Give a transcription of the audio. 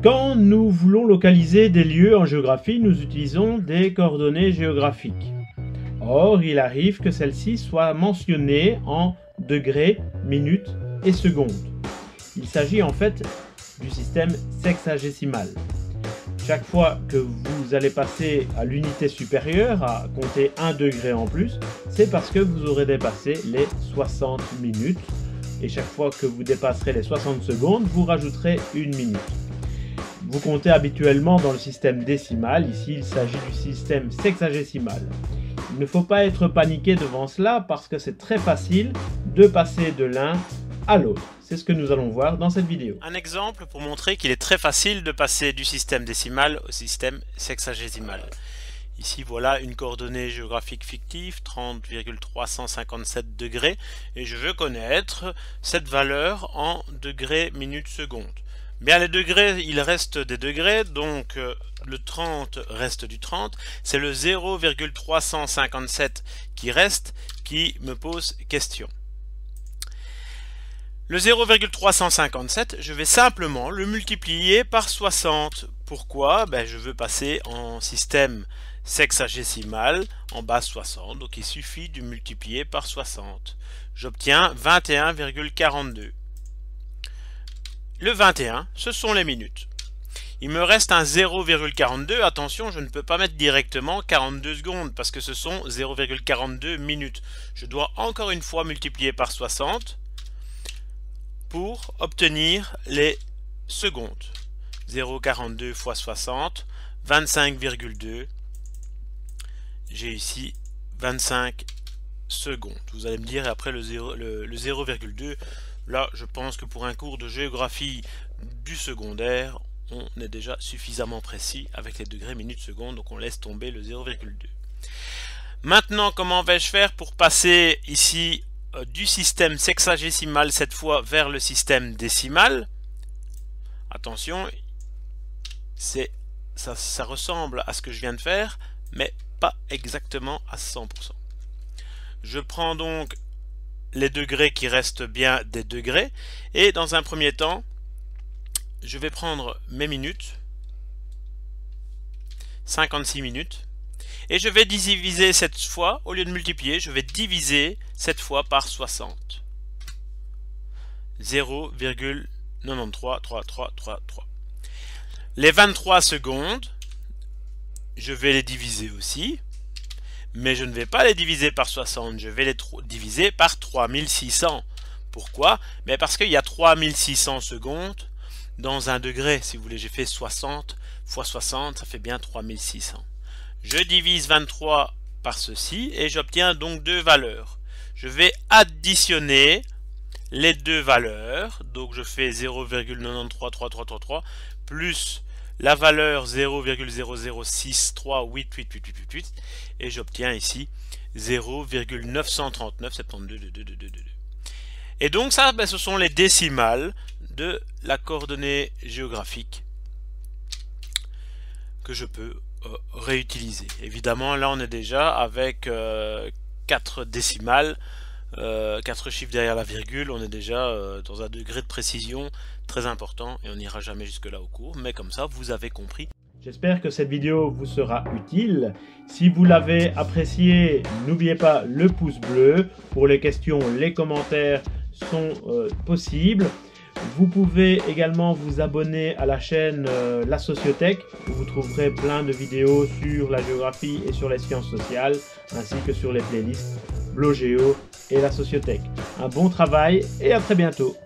Quand nous voulons localiser des lieux en géographie, nous utilisons des coordonnées géographiques. Or, il arrive que celles-ci soient mentionnées en degrés, minutes et secondes. Il s'agit en fait du système sexagésimal. Chaque fois que vous allez passer à l'unité supérieure, à compter 1 degré en plus, c'est parce que vous aurez dépassé les 60 minutes. Et chaque fois que vous dépasserez les 60 secondes, vous rajouterez 1 minute. Vous comptez habituellement dans le système décimal, ici il s'agit du système sexagésimal. Il ne faut pas être paniqué devant cela parce que c'est très facile de passer de l'un à l'autre. C'est ce que nous allons voir dans cette vidéo. Un exemple pour montrer qu'il est très facile de passer du système décimal au système sexagésimal. Ici voilà une coordonnée géographique fictive, 30,357 degrés, et je veux connaître cette valeur en degrés, minutes, secondes. Bien, les degrés, il reste des degrés, donc le 30 reste du 30. C'est le 0,357 qui reste, qui me pose question. Le 0,357, je vais simplement le multiplier par 60. Pourquoi? Je veux passer en système sexagésimal en base 60, donc il suffit de multiplier par 60. J'obtiens 21,42. Le 21, ce sont les minutes. Il me reste un 0,42. Attention, je ne peux pas mettre directement 42 secondes parce que ce sont 0,42 minutes. Je dois encore une fois multiplier par 60 pour obtenir les secondes. 0,42 fois 60, 25,2. J'ai ici 25 secondes. Vous allez me dire, et après le 0,2, là, je pense que pour un cours de géographie du secondaire, on est déjà suffisamment précis avec les degrés, minutes, secondes, donc on laisse tomber le 0,2. Maintenant, comment vais-je faire pour passer ici du système sexagésimal cette fois vers le système décimal? Attention, ça ressemble à ce que je viens de faire, mais pas exactement à 100%. Je prends donc les degrés qui restent bien des degrés, et dans un premier temps je vais prendre mes minutes, 56 minutes, et je vais diviser cette fois, au lieu de multiplier, je vais diviser cette fois par 60. 0,93333. Les 23 secondes, je vais les diviser aussi, mais je ne vais pas les diviser par 60, je vais les diviser par 3600. Pourquoi? Parce qu'il y a 3600 secondes dans un degré. Si vous voulez, j'ai fait 60 fois 60, ça fait bien 3600. Je divise 23 par ceci et j'obtiens donc deux valeurs. Je vais additionner les deux valeurs, donc je fais 0,93333 plus la valeur 0,0063888888 et j'obtiens ici 0,939722222. Et donc ça, ce sont les décimales de la coordonnée géographique que je peux réutiliser. Évidemment, là on est déjà avec 4 décimales, 4 chiffres derrière la virgule, on est déjà dans un degré de précision très important et on n'ira jamais jusque là au cours, mais comme ça vous avez compris. J'espère que cette vidéo vous sera utile. Si vous l'avez appréciée, n'oubliez pas le pouce bleu. Pour les questions, les commentaires sont possibles. Vous pouvez également vous abonner à la chaîne La Sociothèque, où vous trouverez plein de vidéos sur la géographie et sur les sciences sociales, ainsi que sur les playlists Blogéo et La Sociothèque. Un bon travail et à très bientôt.